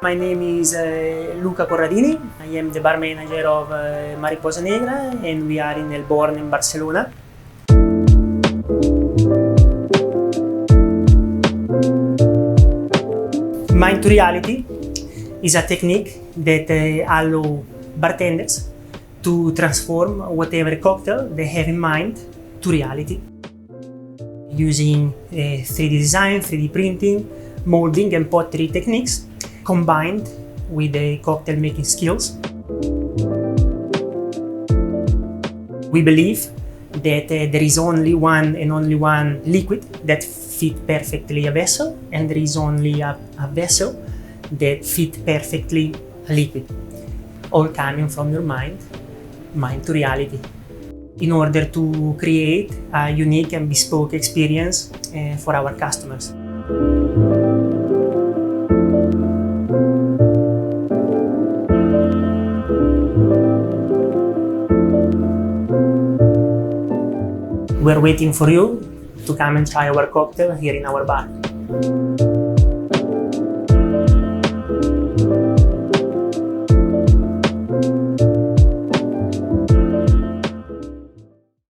My name is Luca Corradini. I am the bar manager of Mariposa Negra and we are in El Born in Barcelona. Mind to reality is a technique that allows bartenders to transform whatever cocktail they have in mind to reality. Using 3D design, 3D printing, molding and pottery techniques combined with the cocktail making skills. We believe that there is only one and only one liquid that fits perfectly a vessel, and there is only a vessel that fits perfectly a liquid, all coming from your mind to reality, in order to create a unique and bespoke experience for our customers. We're waiting for you to come and try our cocktail here in our bar.